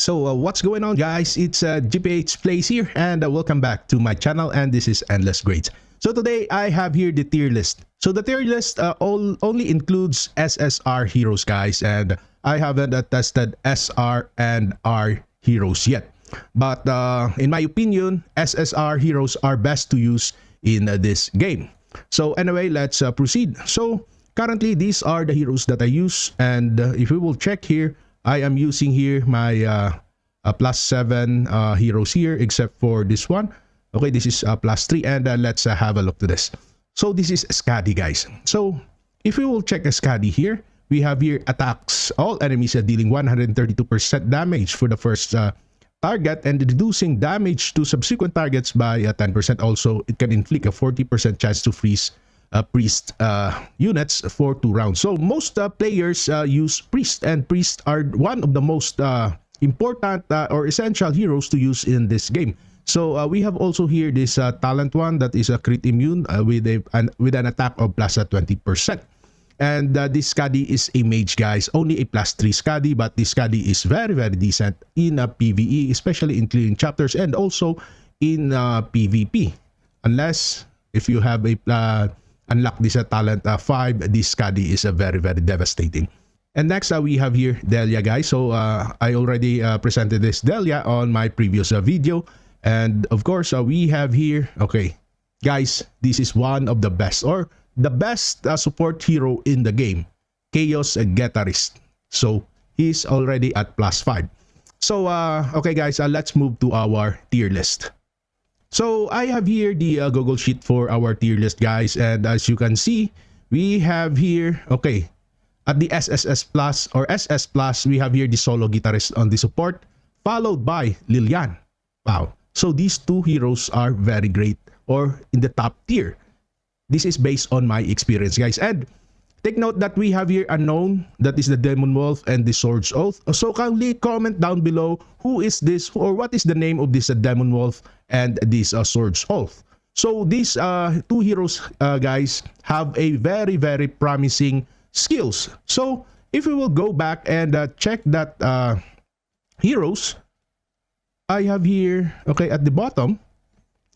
So what's going on, guys? It's GPH Plays here, and welcome back to my channel, and this is Endless Grades. So today I have here the tier list. So the tier list only includes SSR Heroes, guys, and I haven't tested SR and R Heroes yet. But in my opinion, SSR Heroes are best to use in this game. So anyway, let's proceed. So currently these are the heroes that I use, and if we will check here, I am using here my +7 heroes here, except for this one. Okay, this is +3, and let's have a look to this. So this is Skadi, guys. So if we will check Skadi here, we have here attacks all enemies dealing 132% damage for the first target, and reducing damage to subsequent targets by 10%. Also, it can inflict a 40% chance to freeze priest units for 2 rounds. So most players use priest, and priests are one of the most important or essential heroes to use in this game. So we have also here this talent one that is a crit immune with an attack of +20%. And this Skadi is a mage, guys, only a +3 Skadi, but this Skadi is very decent in PvE, especially in clearing chapters and also in PvP, unless if you have a unlock this talent 5, this Skadi is very devastating. And next we have here Elia, guys. So I already presented this Elia on my previous video, and of course we have here, okay guys, this is one of the best, or the best support hero in the game, Chaos Guitarist. So he's already at +5. So okay guys, let's move to our tier list. So I have here the Google Sheet for our tier list, guys, and as you can see, we have here, okay, at the SSS Plus or SS Plus, we have here the solo guitarist on the support, followed by Lilian. Wow. So these two heroes are very great, or in the top tier. This is based on my experience, guys. And take note that we have here unknown, that is the Demon Wolf and the Sword's Oath. So kindly comment down below who is this, or what is the name of this Demon Wolf and this Sword's Oath. So these two heroes, guys, have a very promising skills. So if we will go back and check that heroes, I have here, okay, at the bottom,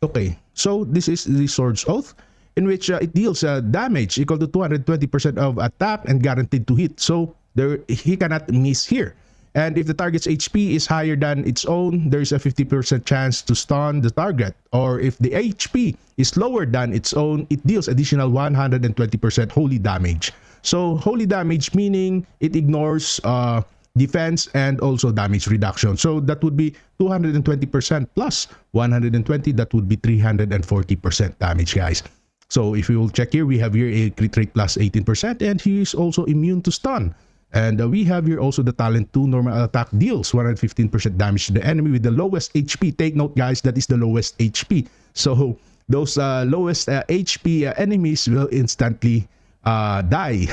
okay, so this is the Sword's Oath, in which it deals damage equal to 220% of attack and guaranteed to hit. So there, he cannot miss here. And if the target's HP is higher than its own, there is a 50% chance to stun the target. Or if the HP is lower than its own, it deals additional 120% holy damage. So holy damage meaning it ignores defense and also damage reduction. So that would be 220% plus 120, that would be 340% damage, guys. So if we will check here, we have here a crit rate +18%, and he is also immune to stun. And we have here also the talent 2 normal attack deals 115% damage to the enemy with the lowest HP. Take note, guys, that is the lowest HP. So those lowest HP enemies will instantly die.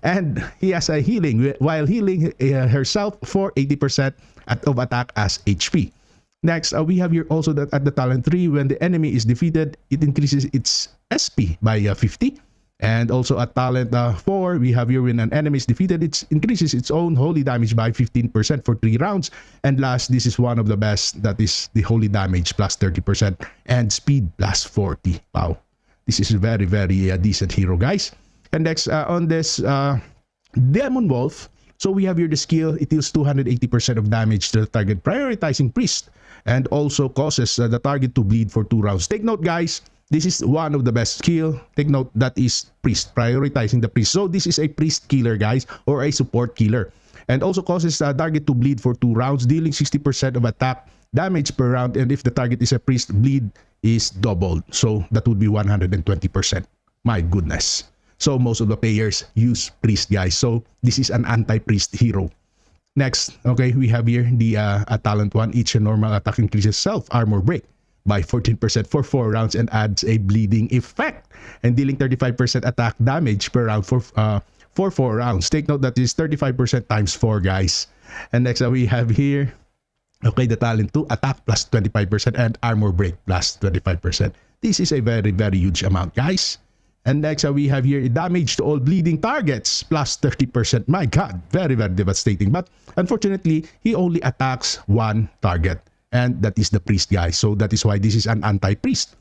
And he has a healing while healing herself for 80% of attack as HP. Next, we have here also that at the talent 3, when the enemy is defeated, it increases its SP by 50. And also at talent 4, we have here when an enemy is defeated, it increases its own holy damage by 15% for 3 rounds. And last, this is one of the best, that is the holy damage +30% and speed +40. Wow, this is a very decent hero, guys. And next on this Demon Wolf, so we have here the skill, it deals 280% of damage to the target, prioritizing priest, and also causes the target to bleed for 2 rounds. Take note, guys, this is one of the best skill. Take note, that is priest, prioritizing the priest. So this is a priest killer, guys, or a support killer. And also causes the target to bleed for 2 rounds, dealing 60% of attack damage per round. And if the target is a priest, bleed is doubled. So that would be 120%. My goodness. So most of the players use priest, guys. So this is an anti-priest hero. Next, okay, we have here the talent 1. Each normal attack increases self-armor break by 14% for 4 rounds and adds a bleeding effect, and dealing 35% attack damage per round for 4 rounds. Take note that is 35% times 4, guys. And next we have here, okay, the talent 2, attack +25% and armor break +25%. This is a very huge amount, guys. And next we have here damage to all bleeding targets plus 30%. My god, very devastating. But unfortunately, he only attacks one target, and that is the priest, guys. So that is why this is an anti-priest.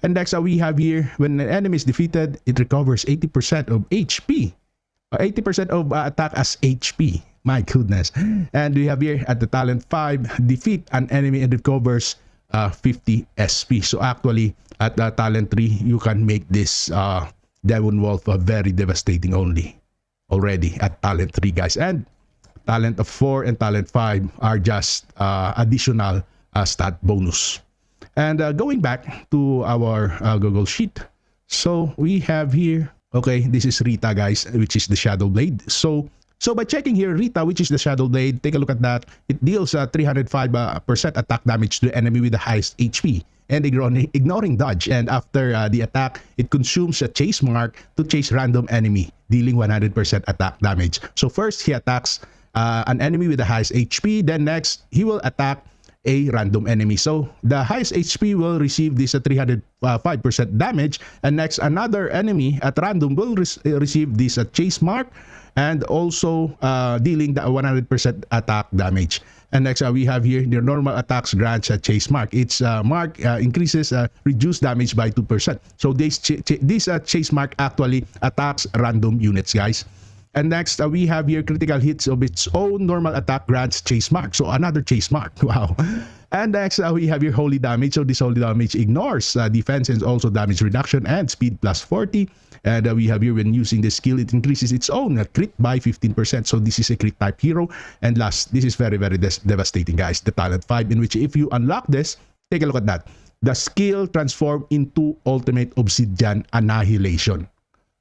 And next we have here, when an enemy is defeated, it recovers 80% of HP. 80% of attack as HP. My goodness. And we have here at the talent 5, defeat an enemy and recovers 50 SP. So actually at talent 3, you can make this Demon Wolf very devastating already at talent 3, guys. And talent of 4 and talent 5 are just additional stat bonus. And going back to our Google Sheet, so we have here, okay, this is Rita, guys, which is the Shadow Blade. So by checking here, Rita, which is the Shadow Blade, take a look at that. It deals 305% attack damage to the enemy with the highest HP, and ignoring dodge. And after the attack, it consumes a chase mark to chase random enemy, dealing 100% attack damage. So first, he attacks an enemy with the highest HP. Then next, he will attack a random enemy. So the highest HP will receive this 305% damage, and next another enemy at random will receive this chase mark, and also dealing the 100% attack damage. And next we have here the normal attacks grants a chase mark. Its mark increases reduced damage by 2%. So this chase mark actually attacks random units, guys. And next we have here critical hits of its own normal attack grants chase mark. So another chase mark. Wow. And next we have here holy damage. So this holy damage ignores defense and also damage reduction and speed plus 40. And we have here, when using this skill, it increases its own crit by 15%. So this is a crit type hero. And last, this is very devastating, guys. The talent 5, in which if you unlock this, take a look at that. The skill transform into ultimate obsidian annihilation.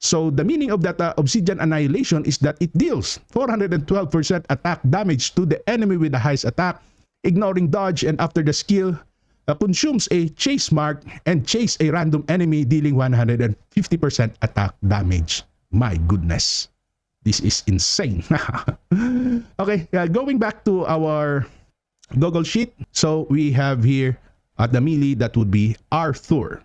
So the meaning of that obsidian annihilation is that it deals 412% attack damage to the enemy with the highest attack, ignoring dodge, and after the skill consumes a chase mark and chase a random enemy, dealing 150% attack damage. My goodness, this is insane. Okay, going back to our Google Sheet, so we have here at the melee, that would be Arthur.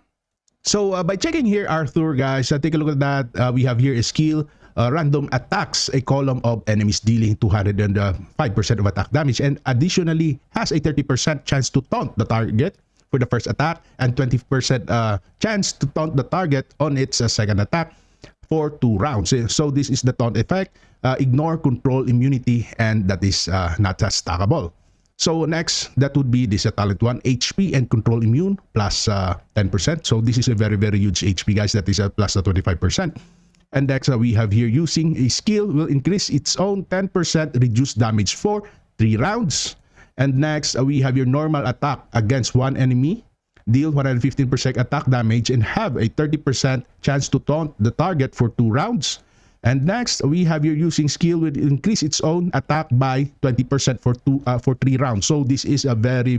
So by checking here Arthur, guys, take a look at that. We have here a skill, random attacks a column of enemies, dealing 205% of attack damage, and additionally has a 30% chance to taunt the target for the first attack, and 20% chance to taunt the target on its second attack for 2 rounds. So this is the taunt effect. Ignore control immunity, and that is not stackable. So next, that would be this talent 1, HP and control immune plus 10%. So this is a very huge HP, guys. That is plus 25%. And next we have here, using a skill will increase its own 10% reduced damage for 3 rounds. And next we have your normal attack against one enemy, deal 115% attack damage, and have a 30% chance to taunt the target for 2 rounds. And next we have your using skill will increase its own attack by 20% for 3 rounds. So this is a very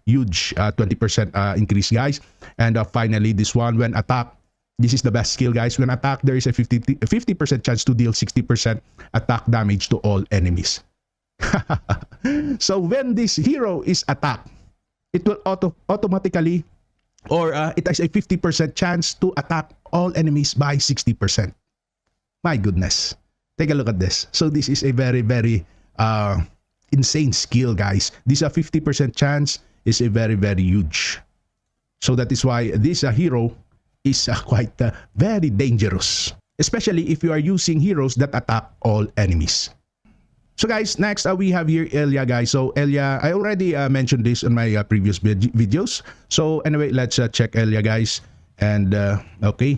huge 20% increase, guys. And finally, this one, when attack, this is the best skill, guys. When attack, there is a 50% chance to deal 60% attack damage to all enemies. So when this hero is attacked, it will automatically, or it has a 50% chance to attack all enemies by 60%. My goodness, take a look at this. So this is a very insane skill, guys. This 50% chance is a very huge. So that is why this hero is quite very dangerous, especially if you are using heroes that attack all enemies. So guys, next we have here Elia, guys. So Elia, I already mentioned this in my previous videos. So anyway, let's check Elia, guys. And okay,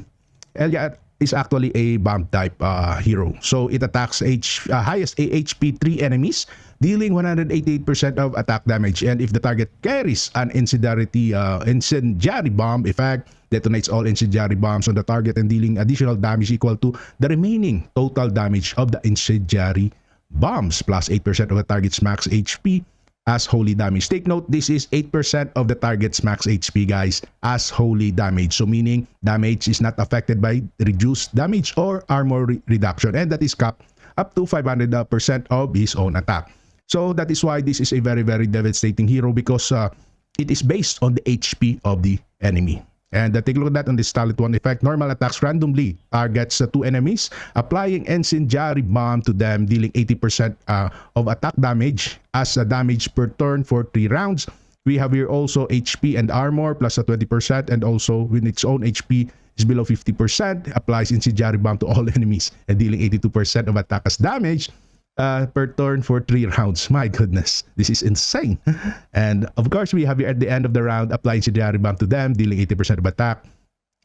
Elia is actually a bomb type hero. So it attacks highest HP 3 enemies, dealing 188% of attack damage. And if the target carries an incendiary bomb effect, detonates all incendiary bombs on the target and dealing additional damage equal to the remaining total damage of the incendiary bombs, plus 8% of the target's max HP as holy damage. Take note, this is 8% of the target's max HP, guys, as holy damage. So meaning damage is not affected by reduced damage or armor reduction, and that is capped up to 500% of his own attack. So that is why this is a very devastating hero, because it is based on the HP of the enemy. And take a look at that on this talent 1 effect. Normal attacks randomly targets 2 enemies, applying incendiary bomb to them, dealing 80% of attack damage as a damage per turn for 3 rounds. We have here also HP and armor plus a 20%, and also when its own HP is below 50%, applies incendiary bomb to all enemies and dealing 82% of attack as damage per turn for 3 rounds. My goodness, this is insane. And of course, we have here at the end of the round, apply incendiary bomb to them, dealing 80% of attack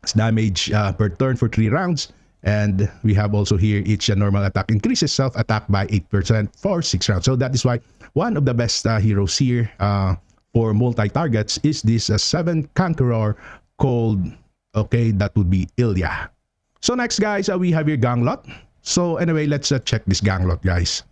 as damage per turn for 3 rounds. And we have also here each normal attack increases self-attack by 8% for 6 rounds. So that is why one of the best heroes here for multi-targets is this 7 Conqueror called, okay, that would be Elia. So next, guys, we have here Ganglot. So anyway, let's check this Ganglot, guys.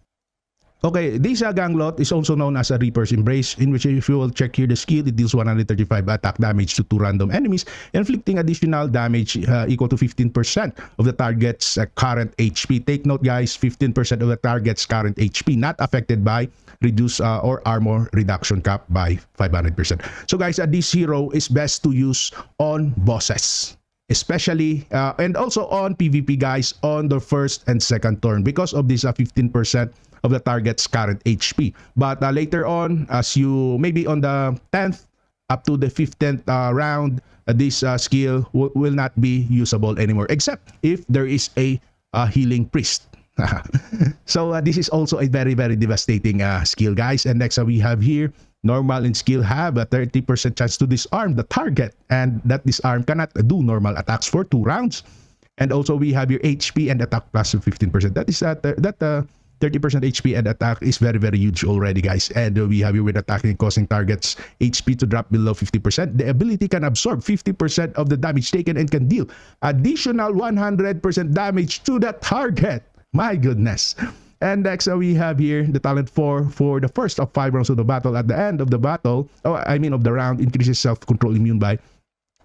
Okay, this Ganglot is also known as a Reaper's Embrace, in which if you will check here the skill, it deals 135 attack damage to 2 random enemies, inflicting additional damage equal to 15% of the target's current HP. Take note, guys, 15% of the target's current HP, not affected by reduce or armor reduction cap by 500%. So guys, this hero is best to use on bosses, especially and also on PvP, guys, on the first and second turn, because of this 15% of the target's current HP. But later on, as you maybe on the 10th up to the 15th round, this skill will not be usable anymore, except if there is a healing priest. So this is also a very, very devastating skill, guys. And next we have here normal and skill have a 30% chance to disarm the target, and that disarm cannot do normal attacks for 2 rounds. And also we have your HP and attack plus 15%. That is 30% HP and attack is very, very huge already, guys. And we have here with attacking, causing targets HP to drop below 50%. The ability can absorb 50% of the damage taken and can deal additional 100% damage to the target. My goodness. And next we have here the talent 4 for the first of 5 rounds of the battle. At the end of the battle, of the round, increases self-control immune by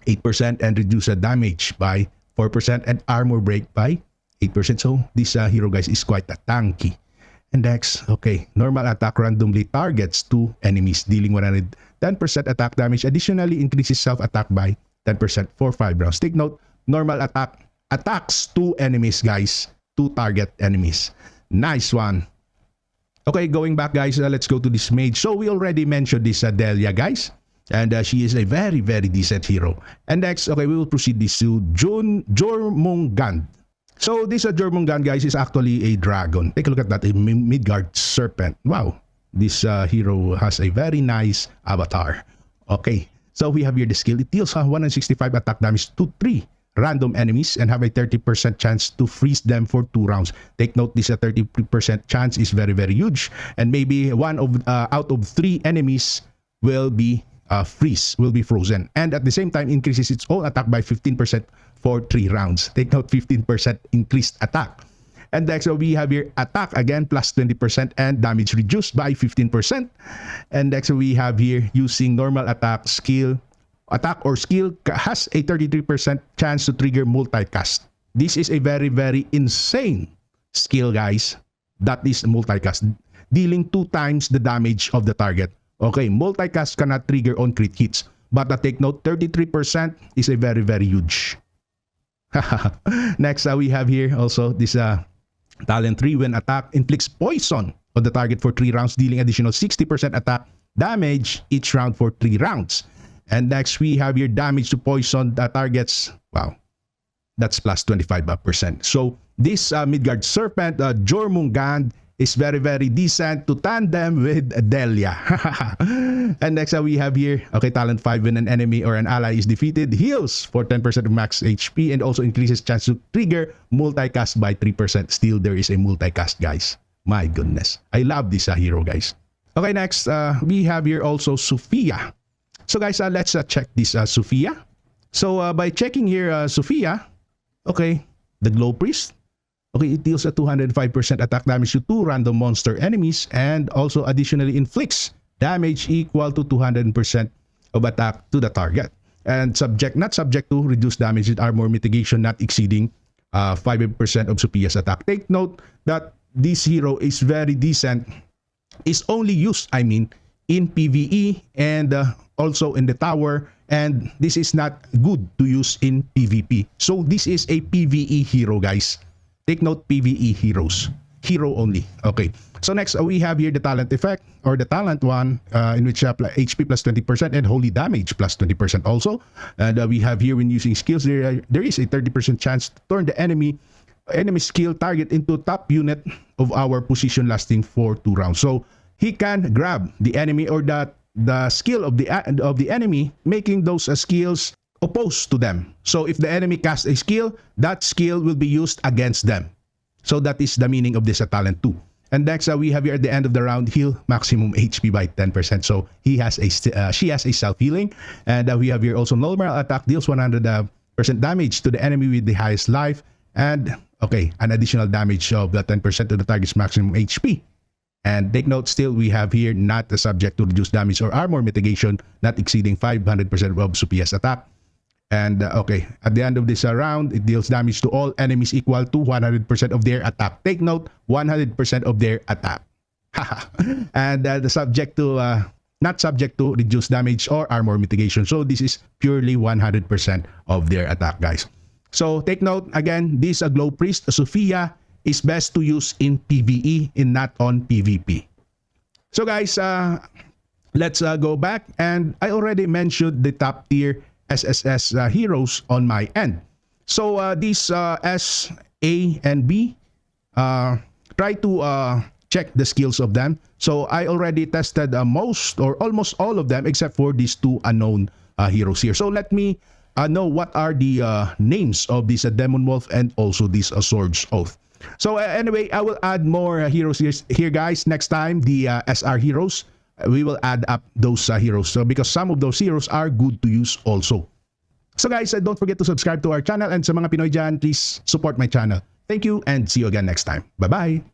8% and reduces damage by 4% and armor break by 8%. So this hero, guys, is quite a tanky. And next, okay, normal attack randomly targets 2 enemies, dealing 110% attack damage. Additionally, increases self-attack by 10% for 5 rounds. Take note, normal attack attacks 2 enemies, guys, 2 target enemies. Nice one. Okay, going back, guys, let's go to this mage. So we already mentioned this Elia, guys, and she is a very, very decent hero. And next, okay, we will proceed this to Jormungand. So this Jormungand, guys, is actually a dragon. Take a look at that, a Midgard serpent. Wow, this hero has a very nice avatar. Okay, so we have here the skill. It deals 165 attack damage to 3 random enemies and have a 30% chance to freeze them for 2 rounds. Take note, this 30% chance is very, very huge, and maybe one of out of 3 enemies will be frozen, and at the same time increases its own attack by 15% for 3 rounds. Take note, 15% increased attack. And next we have here attack again plus 20% and damage reduced by 15%. And next we have here using normal attack skill. Attack or skill has a 33% chance to trigger multicast. This is a very, very insane skill, guys. That is multicast, dealing 2 times the damage of the target. Okay, multicast cannot trigger on crit hits, but take note, 33% is a very, very huge. Next, we have here also this talent 3. When attack inflicts poison on the target for 3 rounds, dealing additional 60% attack damage each round for 3 rounds. And next, we have your damage to poison targets. Wow, that's plus 25%. So this Midgard serpent, Jormungand, is very, very decent to tandem with Elia. And next we have here, okay, talent 5. When an enemy or an ally is defeated, heals for 10% of max HP and also increases chance to trigger multicast by 3%. Still, there is a multicast, guys. My goodness, I love this hero, guys. Okay, next we have here also Sophia. So guys, let's check this Sophia. So by checking here Sophia, okay, the Glow Priest. Okay, it deals a 205% attack damage to 2 random monster enemies and also additionally inflicts damage equal to 200% of attack to the target. And not subject to reduced damage and armor mitigation not exceeding 5% of Sophia's attack. Take note that this hero is very decent. Is only used, in PvE and also in the tower and this is not good to use in PvP. So this is a PvE hero, guys. Take note, PvE heroes. Hero only. Okay. So next, we have here the talent effect, or the talent one, in which HP plus 20% and holy damage plus 20% also. And we have here, when using skills, there is a 30% chance to turn the enemy skill target into top unit of our position lasting for 2 rounds. So he can grab the enemy or the skill of the enemy, making those skills opposed to them. So if the enemy casts a skill, that skill will be used against them. So that is the meaning of this talent 2. And next, we have here at the end of the round, heal maximum HP by 10%. So she has a self-healing. And we have here also normal attack deals 100% damage to the enemy with the highest life. And okay, an additional damage of the 10% to the target's maximum HP. And take note, still we have here not subject to reduced damage or armor mitigation, not exceeding 500% of CPS attack. And okay, at the end of this round, it deals damage to all enemies equal to 100% of their attack. Take note, 100% of their attack. And the subject to not subject to reduced damage or armor mitigation. So this is purely 100% of their attack, guys. So take note, again, this Glow Priest, Sophia, is best to use in PvE and not on PvP. So guys, let's go back. And I already mentioned the top tier SSS heroes on my end. So these S, A, and B, try to check the skills of them. So I already tested most or almost all of them except for these 2 unknown heroes here. So let me know what are the names of this Demon Wolf and also this Sword's Oath. So anyway, I will add more heroes here, guys. Next time, the SR Heroes, we will add up those heroes. So because some of those heroes are good to use also. So guys, don't forget to subscribe to our channel, and sa mga Pinoy dyan, please support my channel. Thank you and see you again next time. Bye-bye!